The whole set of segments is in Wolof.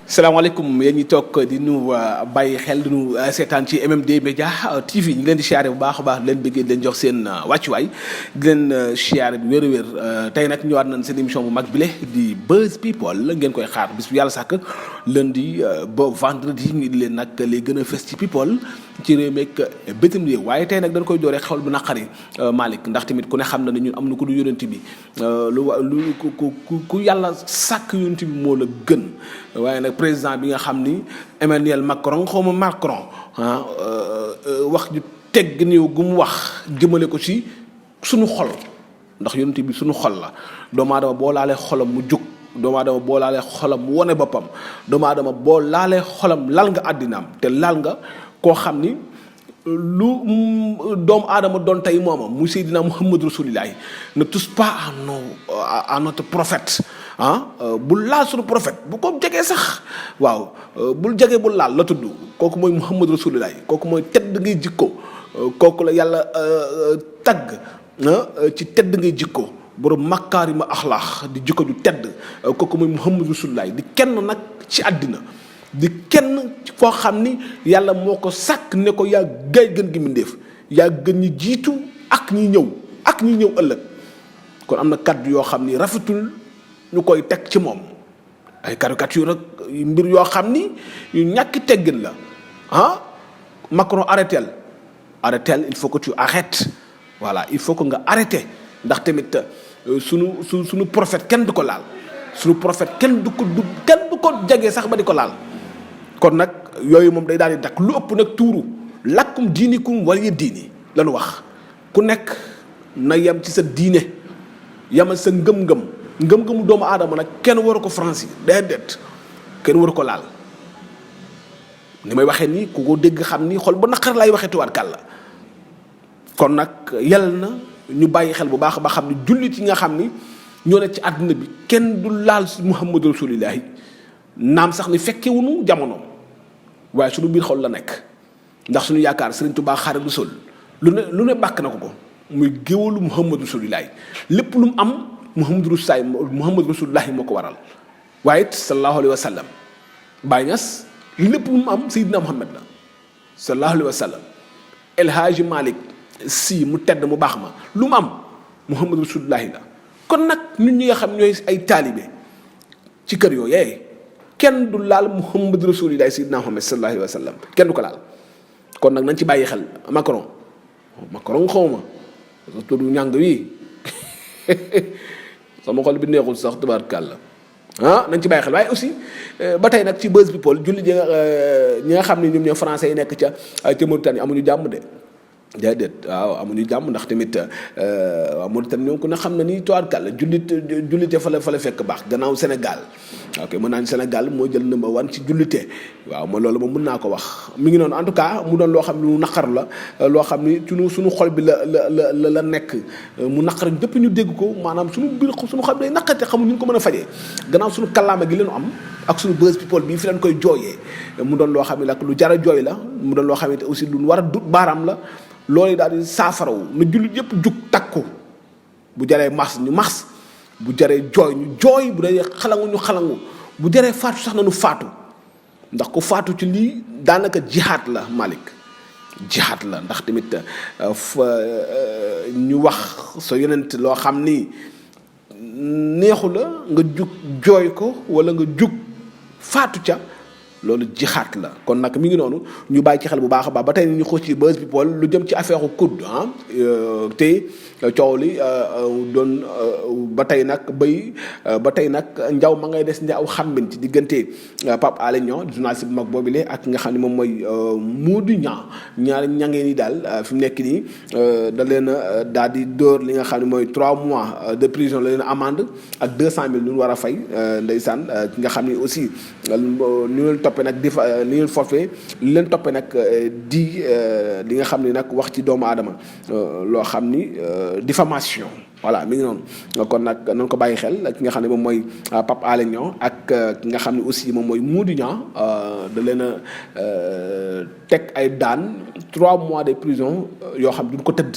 salaamaaleykum yéen ñi toog di nu bàyyi xel di nu seetaan ci MMD Media TV ñu ngi leen di siyaare bu baax a baax leen bëggee leen jox seen wàccuwaay di leen siyaare bu wér a wér tey nag ñëwaat nañ seen émission bu mag bile di Buzz People ngeen koy xaar bis bu yàlla sàkk lundi ba vendredi ñu di leen nag lay gën a fës ci people ci réew mi ak bitim réew waaye tey nag dañ koy dooree xewal bu naqari Malick ndax tamit ku ne xam na ne ñun am na ko du yonent bi lu ku yàlla sàkk yonent bi moo la gën waaye nag président bi nga xam ni Emmanuel Macron xawma Macron wax ju tegg néew gu mu wax jëmale ko ci suñu xol ndax yonent bi suñu xol la doomu aadama boo laalee xolam mu jóg doomu aadama boo laalee xolam mu wone boppam doomu aadama boo laalee xolam lal nga àddinaam te laal nga koo xam ni lu doomu aadama doon tey mooma mu Seydina Muhammad Rasulillahi ne touche pas à notre prophète bul laal suñu prophète bu ko jegee sax waaw bul jegee bul laal la tudd kooku mooy Muhammad Rasulillahi kooku mooy tedd ngay jikko kooku la yàlla tagg ci tedd ngay jikko borom makkaarima axlaax di jikko ju tedd kooku mooy Muhammad Rasulillahi di kenn nag ci àddina di kenn foo xam ni yàlla moo ko sàkk ne ko yaa gay gën gi mbindéef yaa gën ñi jiitu ak ñi ñëw ëllëg kon am na kàddu yoo xam ni rafetul ñu koy teg ci moom ay caricature ak mbir yoo xam ni yu ñàkki teggin la Macron arrêtel il faut que tu arrêtes voilà il faut que nga arrêté ndax tamit suñu prophète kenn du ko laal suñu prophète kenn du ko jegee sax ba di ko laal kon nag yooyu moom day daal di dakk lu ëpp nag tuuru lakkum diinikum waliya diini lañu wax ku nekk na yem ci sa diine yemal sa ngëm-ngëmu doomu aadama nag kenn waru ko franci déedéet kenn waru ko laal ni may waxee nii ku ko dégg xam ni xol ba naqar lay waxee tuwaat kàlla kon nag yal na ñu bàyyi xel bu baax ba xam ni jullit yi nga xam ni ñoo ne ci àdduna bi kenn du laal Muhammadu Rasulillahi naam sax ni fekkewunu jamonoom waaye suñu biir xol la nekk ndax suñu yaakaar Sëriñ Tuubaa Xaadimu Rasuul lu ne bàkk na ko muy géwalu Muhammadu Rasulillahi lépp lu mu am Muhammadu Rasulillahi moo ko waral waaye it sallallahu alayhi wa sallam Baay Ñas lépp lu mu am Seydina Muhammad la sallallahu alayhi wa sallam El Hadji Malick Sy mu tedd mu baax ma lu mu am Muhammadu Rasulillahi la kon nag ñun ñi nga xam ñooy ay taalibe ci kër yooyee kenn du laal Muhammad Rasulillahi Sayyidina Muhammad sallallahu alayhi wa sallam kenn du ko laal kon nag nañ ci bàyyi xel Macron xawma tudd ñàng wi sama xol bi neexul sax tubaarkàlla nañ ci bàyyi xel waaye aussi ba tey nag ci Buzz People jullit ñi nga xam ne ñoom ñoo français yi nekk ca Mauritanie amuñu jàmm de déedéet waaw amuñu jàmm ndax tamit waaw Mauritanie ñoom ku ne xam na ni tubaarkàlla jullite fa la fekk baax gannaaw Sénégal ok mën naa ni Sénégal moo jël number one ci jullite waaw ma loolu moom mën naa ko wax mi ngi noonu en tout cas mu doon loo xam ne lu naqar la loo xam ni suñu xol bi la nekk mu naqar ñëpp ñu dégg ko maanaam suñu xol bi lay naqarte xamul ñu ko mën a fajee gannaaw suñu kàllaama gi leenu am ak suñu Buzz People bii fi leen koy jooyee mu doon loo xam ne nag lu jar a jooy la mu doon loo xam ne aussi lu war a dut baaraam la loolu daal di saafarawu na jullit yëpp jug takku bu jaree mas ñu mas bu jaree jooy ñu jooy bu dee xalangu ñu xalangu bu jaree faatu sax na nu faatu ndax ku faatu ci lii daanaka jihaad la Malick jihaad la ndax tamit ñu wax sa yonent loo xam ni neexu la nga jug jooy ko wala nga jug faatu ca loolu jixaat la kon nag mi ngi noonu ñu bàyyi ci xel bu baax a baax ba tey ñu xool ci Buzz People lu jëm ci affaire COUD te coow li doon ba tey nag njaw ma ngay des njaw xambin ci diggante Pape Alé Niang journaliste bu mag boobile ak nga xam ne moom mooy Modou Niang ñaari ñangeen yi daal fi mu nekk nii da leen a daal di dóor li nga xam ne mooy 3 mois de prison la leen amende ak 200 000 lu ñu war a fay ndeysaan ki nga xam ne aussi ñu leen toppee nag li leen forfait li leen toppee nag li nga xam ne nag wax ci doomu aadama loo xam ni diffamation voilà mi ngi noonu kon nag nañ ko bàyyi xel ki nga xam ne moom mooy Pape Alé Niang ak ki nga xam ne aussi moom mooy Modou Niang da leen a teg ay daan 3 mois de prison yoo xam duñ ko tëdd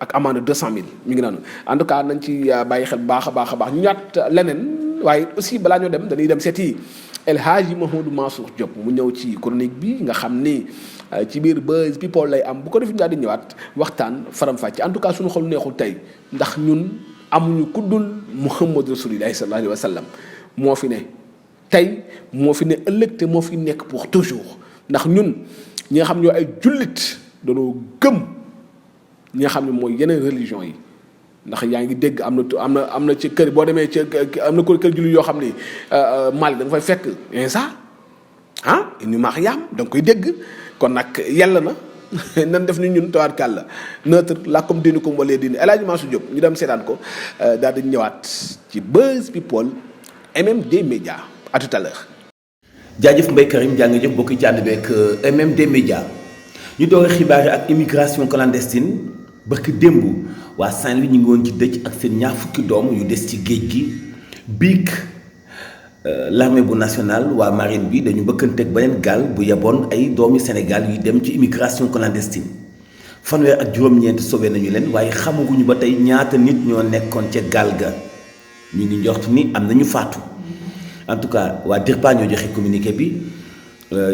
ak amende 200 000 mi ngi noonu en tout cas nañ ci bàyyi xel baax a baax ñu ñaat leneen waaye aussi balaa ñoo dem dañuy dem seeti El Hadji Mouhamadou Mansour Diop mu ñëw ci chronique bi nga xam ni ci biir Buzz People lay am bu ko defee ñu daal di ñëwaat waxtaan faram-fàcce en tout cas suñu xol neexul tey ndax ñun amuñu kuddul Muhammad Rasulullah sallallahu alayhi wa sallam moo fi ne tey moo fi ne ëllëg te moo fi nekk pour toujours ndax ñun ñi nga xam ñoo ay jullit dañoo gëm ñi nga xam ne mooy yeneen religion yi. ndax yaa ngi dégg am na ci kër boo demee ci am na kër jullit yoo xam ni Mali da nga fay fekk Insa Ibnu Maryam da nga koy dégg kon nag yàlla na nan def ni ñun tawaarkàlla neutre lakum diinukum waliya diin El Hadji Mansour Diop ñu dem seetaan ko daal di ñëwaat ci Buzz People MMD Média à tout à l'heure. jaajëf Mbaye Karim jaa ngi jëf bokk ci ànd beeg MMD Média ñu doon xibaar ak immigration clandestine barki démb waa Saint-Louis ñu ngi woon ci dëj ak seen ñaar fukki doom yu des ci géej gi biig l'armée bu nationale waa marine bi dañu bëkkanteeg beneen gaal bu yeboon ay doomi Sénégal yu dem ci immigration clandestine fanweer ak juróom-ñeent sauvé nañu leen waaye xamaguñu ba tey ñaata nit ñoo nekkoon ca gaal ga ñu ngi njort ni am nañu faatu en tout cas waa DIRPA ñoo joxe communiqué bi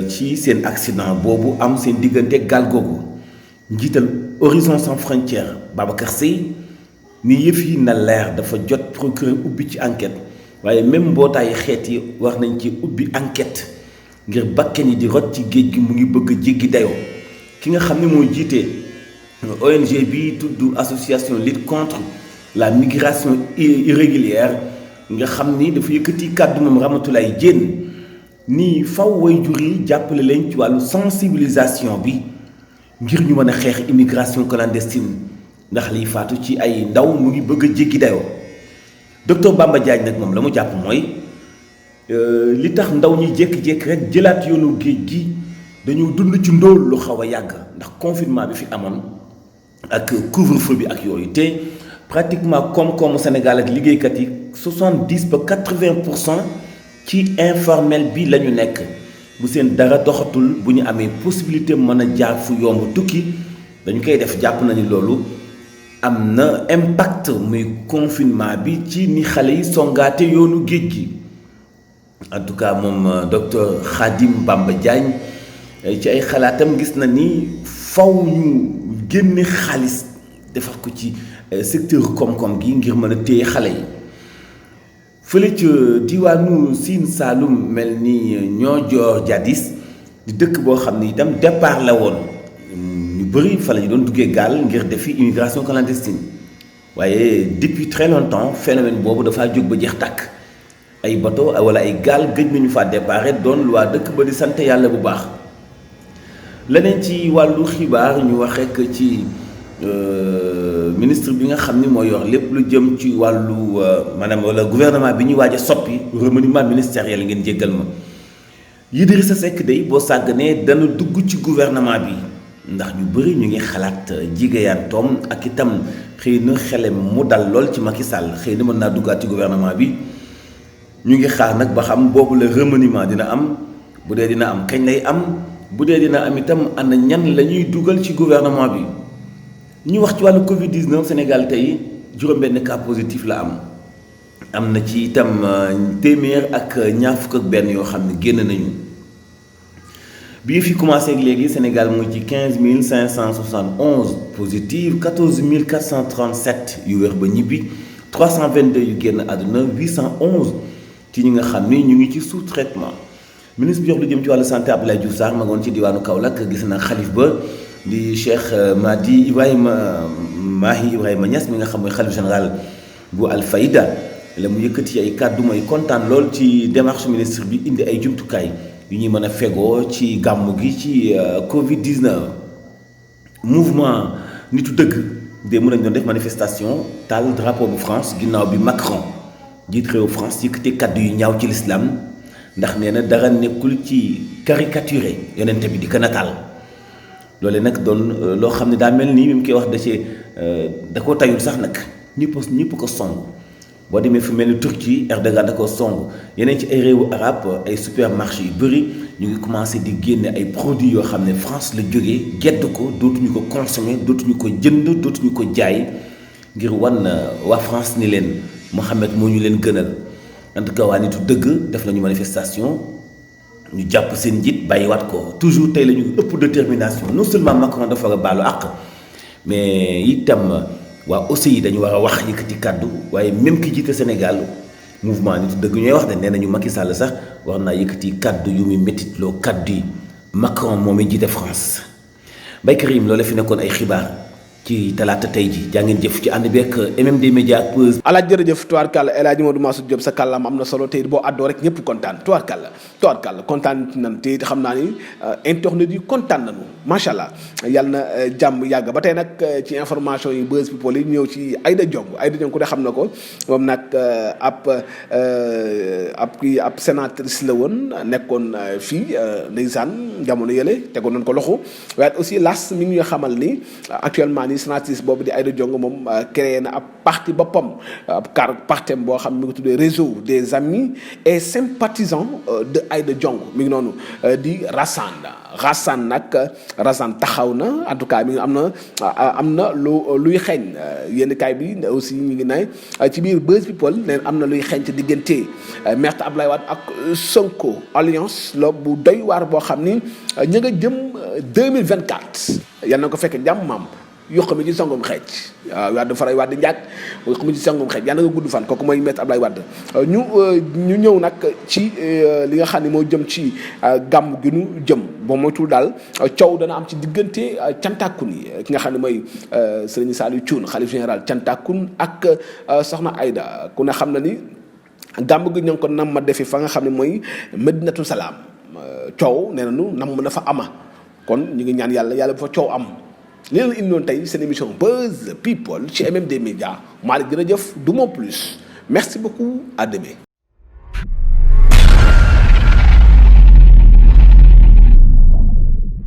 ci seen accident boobu am seen diggante gaal googu njiital Horizon Sans Frontières Babacar Seye ni yëf yi na leer dafa jot procureur ubbi ci enquête waaye même mbootaayu xeet yi war nañ ci ubbi enquête ngir bakken yi di rot ci géej gi mu ngi bëgg a jéggi dayoo ki nga xam ne mooy jiite ONG bi tudd association lutte contre la migration irrégulière nga xam ni dafa yëkkati kàddu moom Ramatoulaye Diène nii faw way jur yi jàppale leen ci wàllu sensibilisation bi ngir ñu mën a xeex immigration clandestine ndax liy faatu ci ay ndaw mu ngi bëgg a jéggi dayoo docteur Bamba Diagne nag moom la mu jàpp mooy li tax ndaw ñi jékki-jékki rek jëlaat yoonu géej gi dañoo dund ci ndóol lu xaw a yàgg ndax confinement bi fi amoon ak couvre-feu bi ak yooyu te pratiquement koom-koomu Sénégal ak liggéeykat yi 70 ba 80% ci informel bi la ñu nekk bu seen dara doxatul bu ñu amee possibilité mën a jaar fu yomb tukki dañu koy def jàpp nañu loolu am na impact muy confinement bi ci ni xale yi songaate yoonu géej gi en tout cas moom docteur Khadim Bamba Diagne ci ay xalaatam gis na ni faw ñu génne xaalis defar ko ci secteur koom-koom gi ngir mën a téye xale yi fële ca diwaanu Sine Saloum mel ni ñoo joor jadis di dëkk boo xam ni itam départ la woon ñu bëri fa la ñu doon duggee gaal ngir defi immigration clandestine waaye depuis très longtemps phénomène boobu dafaa jóg ba jeex tàkk ay bateau wala ay gaal gëj nañu faa départ doon lu waa dëkk ba di sant yàlla bu baax leneen ci wàllu xibaar ñu wax rek ci ministre bi nga xam ni moo yor lépp lu jëm ci wàllu maanaam wala gouvernement bi ñuy waaj a soppi remaniement ministériel ngeen jéggal ma Idrissa Seck day boo sàgganee dana dugg ci gouvernement bi ndax ñu bëri ñu ngi xalaat jigeyantoom ak itam xëy na xelem mu dal lool ci Macky Sall xëy na mën naa duggaat ci gouvernement bi ñu ngi xaar nag ba xam boobu la remaniement dina am bu dee dina am kañ lay am bu dee dina am itam ana ñan la ñuy dugal ci gouvernement bi ñu wax ci wàllu Covid 19 Sénégal tey juróom-benn cas positif la am na ci itam téeméer ak ñaar fukk ak benn yoo xam ne génn nañu bii fi commencé ak léegi Sénégal mu ci 15 571 positif 14 437 yu wér ba ñibbi 322 yu génn àdduna 811 ci ñi nga xam ni ñu ngi ci sous traitement ministre bi jox lu jëm ci wàllu santé Abdoulaye Diouf Sarr ma ngoon ci diwaanu Kaolack gis na xalif ba di Cheikh Mahi Ibrahima Niass mi nga xam mooy xalif général bu Al-Fayda la mu yëkkati ay kàddu mooy kontaan lool ci démarche ministre bi indi ay jumtukaay yu ñuy mën a fegoo ci gàmmu gi ci Covid 19. mouvement nitu dëgg de mën nañ doon def manifestation taal drapeau bu France ginnaaw bi Macron jiit réew France yëkkati kàddu yu ñaaw ci l'islam ndax nee na dara nekkul ci caricaturé yonente bi di ko nataal. loole nag doon loo xam ne daa mel nii mi mu koy wax da koo tayul sax nag ñëpp ko song boo demee fu mel ni Turquie Erdogan da koo song yeneen ci ay réewu arab ay supermarché yu bëri ñu ngi commencé di génne ay produits yoo xam ne France la jógee gedd ko dootuñu ko consommer dootuñu ko jënd dootuñu ko jaay ngir wan waa France ni leen Mohamed moo ñu leen gënal en tout cas waa nitu dëgg def nañu manifestation ñu jàpp seen njiit bàyyiwaat ko toujours tey la ñu ëpp détermination non seulement Macron dafa war a baalu àq mais itam waa aussi yi dañu war a wax yëkkati kàddu waaye même ki jiite Sénégal mouvement nit dëgg ñooy wax de nee nañu Macky Sall sax war naa yëkkati kàddu yu muy méttitloo kàddu yi Macron moom mi jiite France Mbaye Karim loolu fi nekkoon ay xibaar ci talaata tey ji jaa ngeen jëf ci ànd beeg MMD Média Pause. alaaj jërëjëf tubaarkàlla El Hadj Modou Massoud Diop sa kàllaam am na solo tey boo àddoo rek ñëpp kontaan tubaarkàlla kontaan nañ te xam naa ni internet yi kontaan nañu macha allah yàlla na jàmm yàgg ba tey nag ci information yi Buzz People yi ñëw ci Aïda Diong ku ne xam na ko moom nag ab sénatrice la woon nekkoon fii ndeysaan jamono yële tegoon nañ ko loxo waaye aussi las mi ngi xamal ni actuellement ni sénatrice boobu di Aïda Diong moom créé na ab parti boppam ab partem boo xam mi ngi tuddee réseau des amis et sympathisants de Aïda Diong mi ngi noonu di Rassane nag Rassane taxaw na en tout cas mi ngi am na luy xeeñ yenn kaay bi aussi ñu ngi ne ci biir Buzz People neen am na luy xeeñ ci diggante Maître Abdoulaye Wade ak Sonko alliance la bu doy waar boo xam ni ñu nga jëm 2024 yal na ko fekk jàmm maam yokk mi ci songum xeej waaw Wade faray Wade njaag yokk mi ci songum xeej yàlla nga gudd fan kooku mooy Maître Abdoulaye Wade ñu ñëw nag ci li nga xam ne moo jëm ci gàmm gi nu jëm boo moytul daal coow dana am ci diggante cantakun yi ki nga xam ne mooy Serigne Saliou Thioune xalif général cantakun ak soxna Aïda ku ne xam na ni gàmm gi ñu ngi ko nam ma defi fa nga xam ne mooy Medinatu Salaam coow nee nañu nam na fa ama kon ñu ngi ñaan yàlla bu fa coow am li leen indi woon tey seen émission Buzz People ci MMD Média Malick jërëjëf du mon plus merci beaucoup à demain.